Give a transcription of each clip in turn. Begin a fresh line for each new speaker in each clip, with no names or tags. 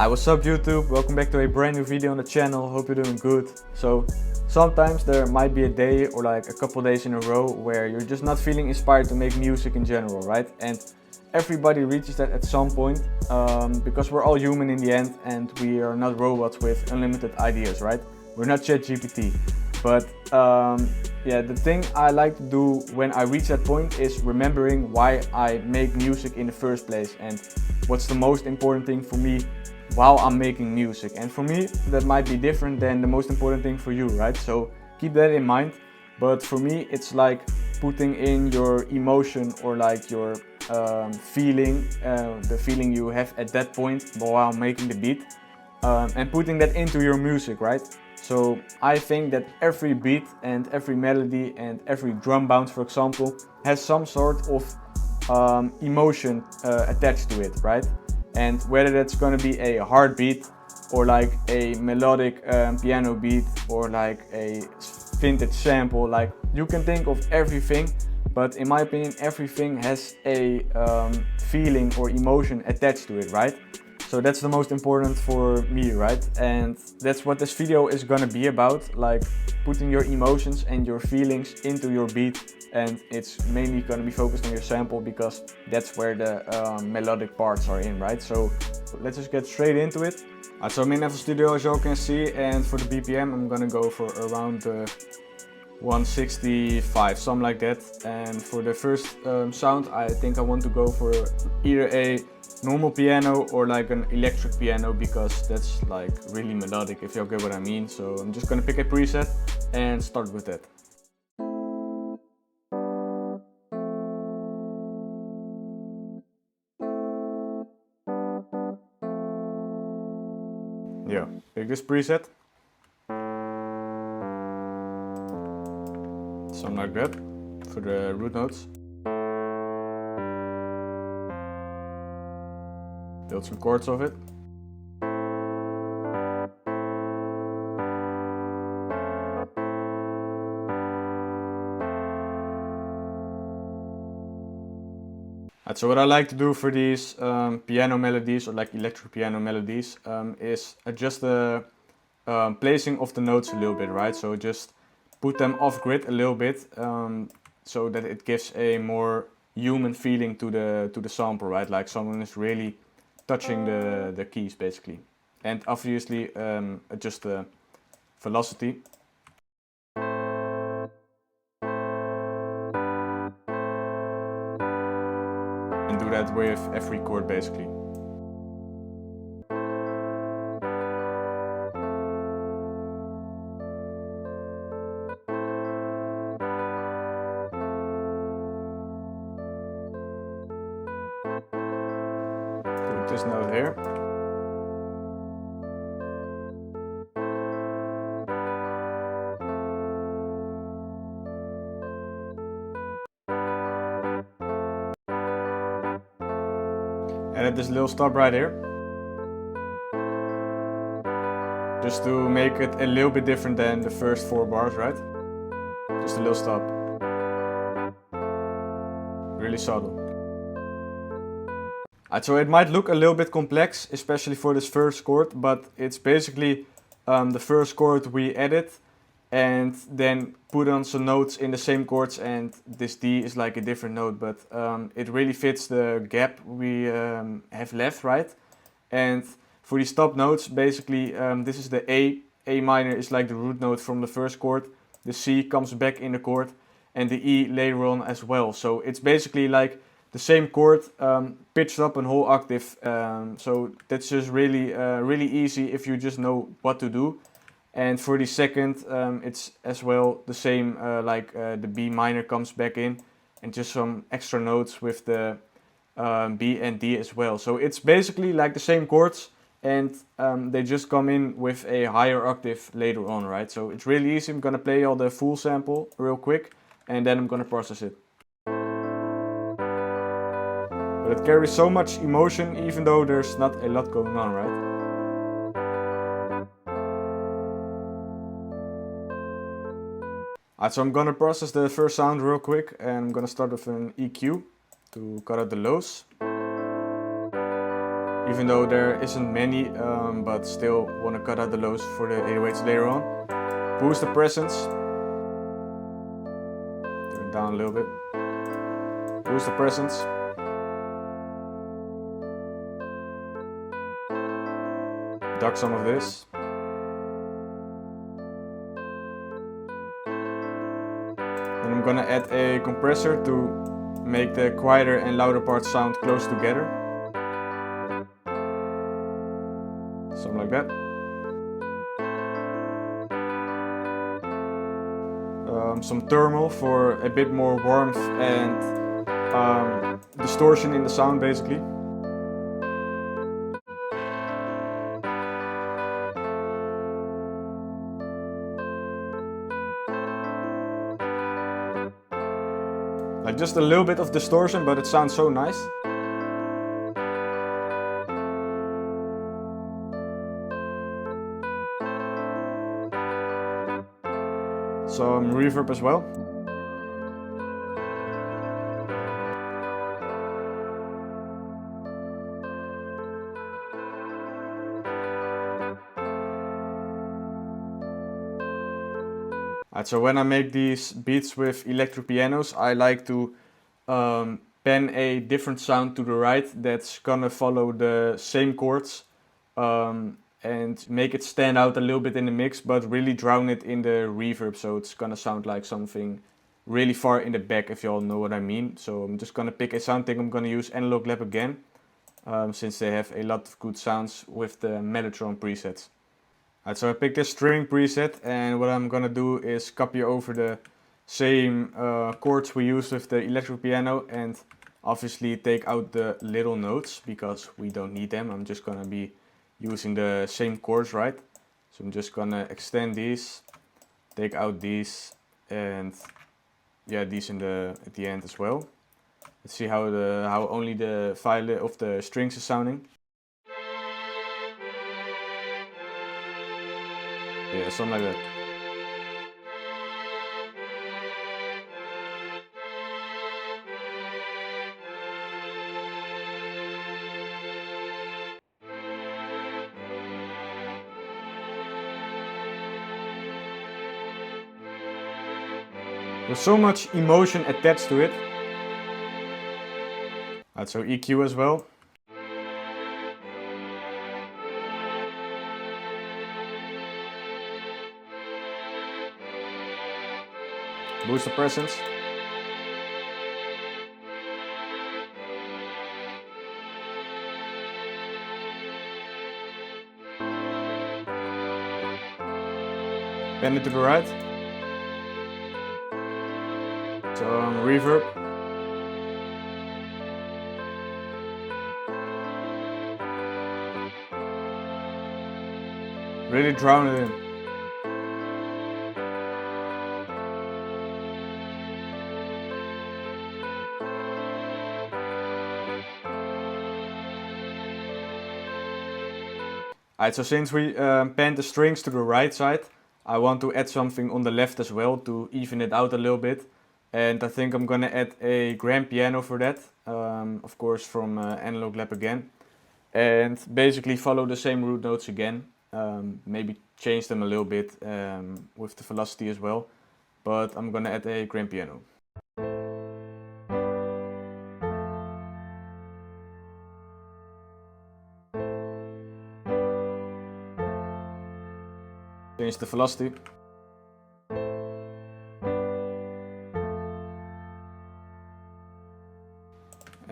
Hi, what's up YouTube? Welcome back to a brand new video on the channel. Hope you're doing good. So sometimes there might be a day or like a couple days in a row where you're just not feeling inspired to make music in general, right? And everybody reaches that at some point because we're all human in the end and we are not robots with unlimited ideas, right? We're not ChatGPT. But yeah, the thing I like to do when I reach that point is remembering why I make music in the first place and what's the most important thing for me while I'm making music. And for me that might be different than the most important thing for you, right? So keep that in mind. But for me it's like putting in your emotion or like your feeling, the feeling you have at that point while making the beat, and putting that into your music, right? So I think that every beat and every melody and every drum bounce, for example, has some sort of emotion attached to it, right? And whether that's going to be a hard beat or like a melodic piano beat or like a vintage sample, like you can think of everything, but in my opinion everything has a feeling or emotion attached to it, right? So that's the most important for me, right? And that's what this video is gonna be about, like putting your emotions and your feelings into your beat. And it's mainly gonna be focused on your sample because that's where the melodic parts are in, right? So let's just get straight into it. So I'm in FL Studio, as you all can see, and for the BPM I'm gonna go for around 165, something like that. And for the first sound, I think I want to go for either a normal piano or like an electric piano because that's like really melodic, if you get what I mean. So I'm just gonna pick a preset and start with that. Yeah, pick this preset. Something like that for the root notes. Build some chords of it. So what I like to do for these piano melodies or like electric piano melodies is adjust the placing of the notes a little bit, right? So just put them off grid a little bit so that it gives a more human feeling to the sample, right? Like someone is really touching the keys basically. And obviously adjust the velocity. And do that with every chord basically. Do this note here. And at this little stop right here, just to make it a little bit different than the first 4 bars, right? Just a little stop. Really subtle. So it might look a little bit complex, especially for this first chord, but it's basically the first chord we edit and then put on some notes in the same chords, and this D is like a different note, but it really fits the gap we have left, right? And for these top notes, basically this is the A minor is like the root note from the first chord, the C comes back in the chord, and the E later on as well. So it's basically like the same chord pitched up a whole octave. So that's just really really easy if you just know what to do. And for the second, it's as well the same, like the B minor comes back in, and just some extra notes with the B and D as well. So it's basically like the same chords, and they just come in with a higher octave later on, right? So it's really easy. I'm gonna play all the full sample real quick, and then I'm gonna process it. But it carries so much emotion, even though there's not a lot going on, right? So I'm gonna process the first sound real quick, and I'm gonna start with an EQ to cut out the lows. even though there isn't many, but still want to cut out the lows for the 808s later on. Boost the presence. Turn it down a little bit. Boost the presence. Duck some of this. Then I'm gonna add a compressor to make the quieter and louder parts sound close together. Something like that. Some thermal for a bit more warmth and distortion in the sound basically. Like just a little bit of distortion, but it sounds so nice. Some reverb as well. Alright, so when I make these beats with electric pianos, I like to pen a different sound to the right that's gonna follow the same chords and make it stand out a little bit in the mix, but really drown it in the reverb, so it's gonna sound like something really far in the back, if you all know what I mean. So I'm just gonna pick a sound. I think I'm gonna use Analog Lab again, since they have a lot of good sounds with the Mellotron presets. Alright, so I picked this string preset, and what I'm gonna do is copy over the same chords we used with the electric piano, and obviously take out the little notes because we don't need them. I'm just gonna be using the same chords, right? So I'm just gonna extend these, take out these, and yeah, these at the end as well. Let's see how only the file of the strings is sounding. Yeah, something like that. There's so much emotion attached to it. Alright, so EQ as well. Boost the presence. Bend it to the right. Some reverb. Really drown it in. Alright, so since we panned the strings to the right side, I want to add something on the left as well to even it out a little bit. And I think I'm gonna add a grand piano for that, of course from Analog Lab again. And basically follow the same root notes again, maybe change them a little bit with the velocity as well. But I'm gonna add a grand piano. Change the velocity.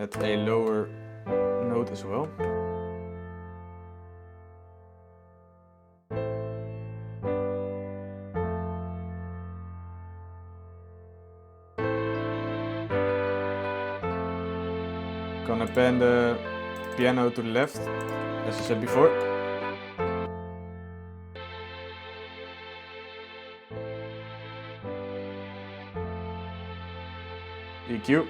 Add a lower note as well. Gonna pan the piano to the left, as I said before. EQ.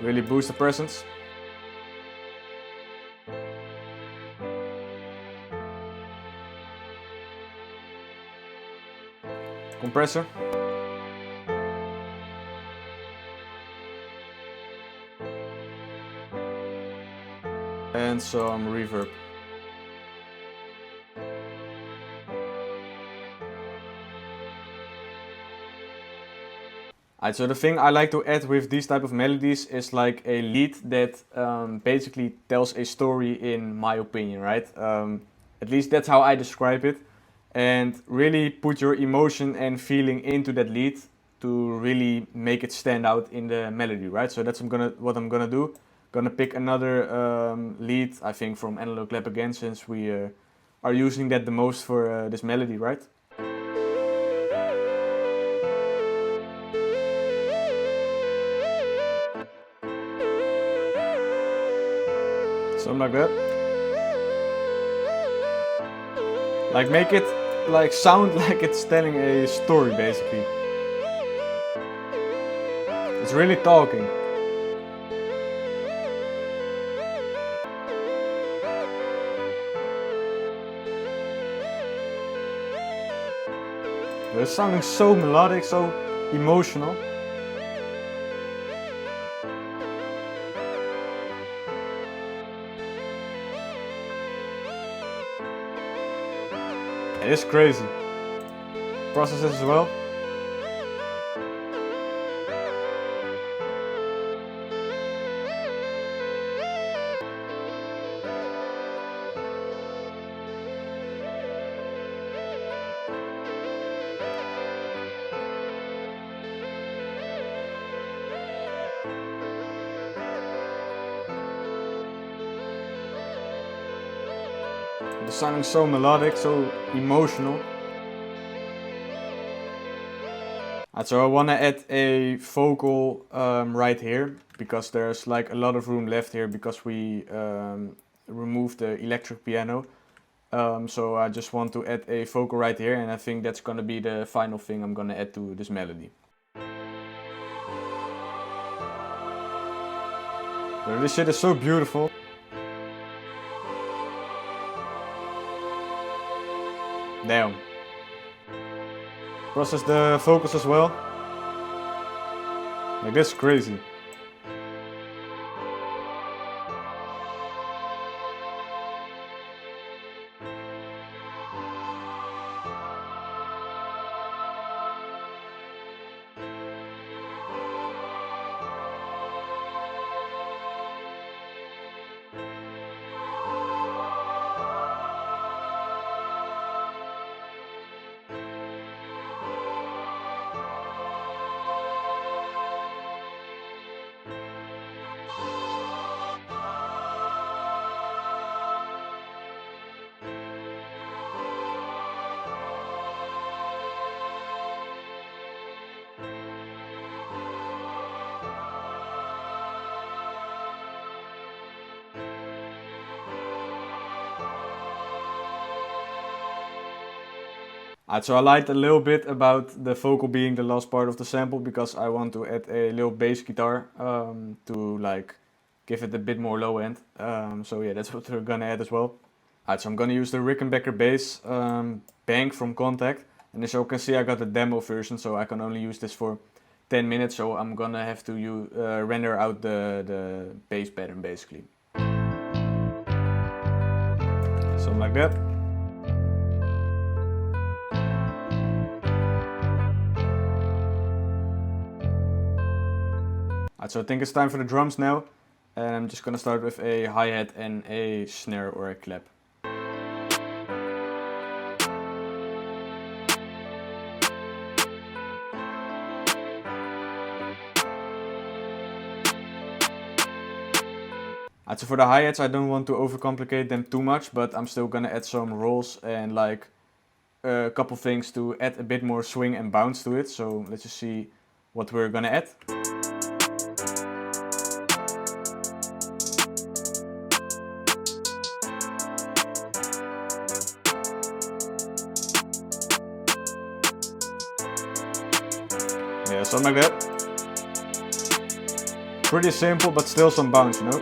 Really boost the presence. Compressor. and some reverb. Alright, so the thing I like to add with these type of melodies is like a lead that basically tells a story, in my opinion, right? At least that's how I describe it. And really put your emotion and feeling into that lead to really make it stand out in the melody, right? So that's what I'm gonna do. Gonna pick another lead, I think from Analog Lab again, since we are using that the most for this melody, right? Something like that. Like make it like sound like it's telling a story basically. It's really talking. It's sounding so melodic, so emotional. It is crazy. Processes as well. It's sounding so melodic, so emotional. So I want to add a vocal right here, because there's like a lot of room left here because we removed the electric piano. So I just want to add a vocal right here, and I think that's gonna be the final thing I'm gonna add to this melody. But this shit is so beautiful. Damn. Process the vocals as well. Like this is crazy. So I lied a little bit about the vocal being the last part of the sample because I want to add a little bass guitar to like give it a bit more low end. So yeah, that's what we're gonna add as well. So I'm gonna use the Rickenbacker bass bank from Contact, and as you can see I got the demo version, so I can only use this for 10 minutes, so I'm gonna have to render out the bass pattern basically. Something like that. So I think it's time for the drums now, and I'm just gonna start with a hi-hat and a snare or a clap. So for the hi-hats I don't want to overcomplicate them too much, but I'm still gonna add some rolls and like a couple things to add a bit more swing and bounce to it. So let's just see what we're gonna add. Yeah, something like that. Pretty simple, but still some bounce, you know?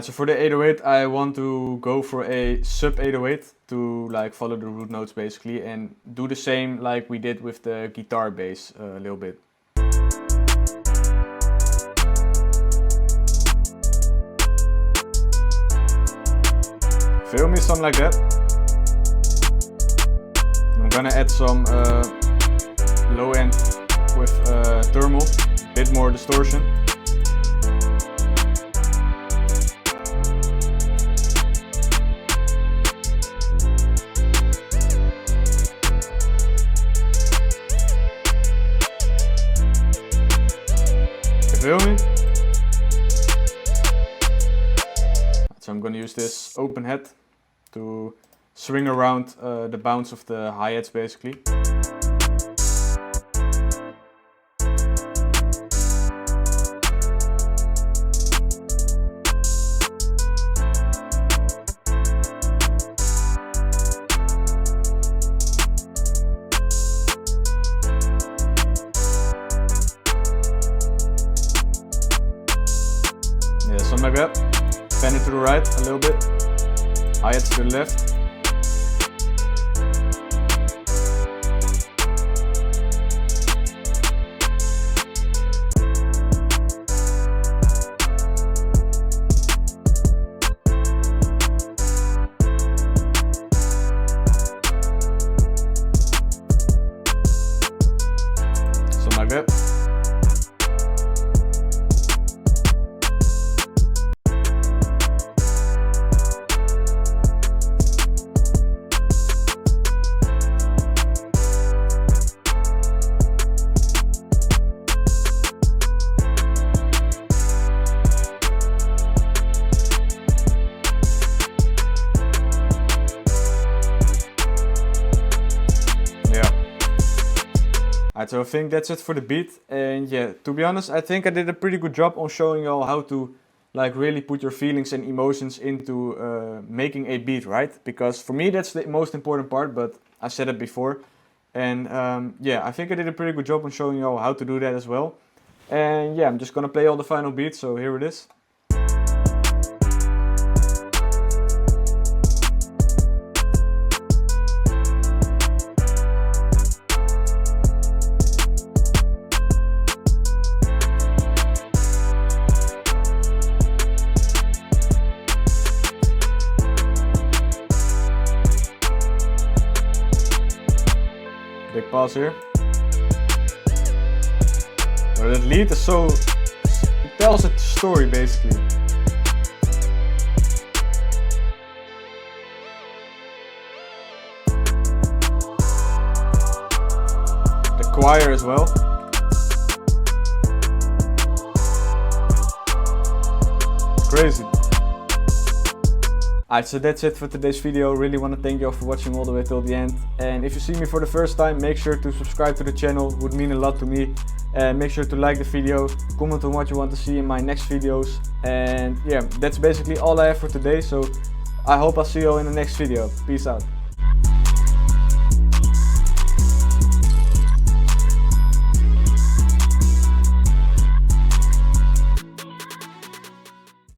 So for the 808, I want to go for a sub 808 to like follow the root notes basically, and do the same like we did with the guitar bass a little bit. Feel me? Something like that. I'm gonna add some low end with thermal, a bit more distortion. You feel me? So I'm gonna use this open head to swing around the bounce of the hi-hats basically. Yeah, something like that. Pan it to the right a little bit. Hi-hats to the left. Something like that. Alright, so I think that's it for the beat, and yeah, to be honest, I think I did a pretty good job on showing you all how to like really put your feelings and emotions into making a beat, right? Because for me that's the most important part, but I said it before, and yeah, I think I did a pretty good job on showing you all how to do that as well. And yeah, I'm just gonna play all the final beats, so here it is. Big pause here. But that lead is so, it tells a story basically. The choir as well. Crazy. Alright, so that's it for today's video. Really want to thank you all for watching all the way till the end. And if you see me for the first time, make sure to subscribe to the channel. It would mean a lot to me. And make sure to like the video, comment on what you want to see in my next videos. And yeah, that's basically all I have for today. So I hope I'll see you all in the next video. Peace out.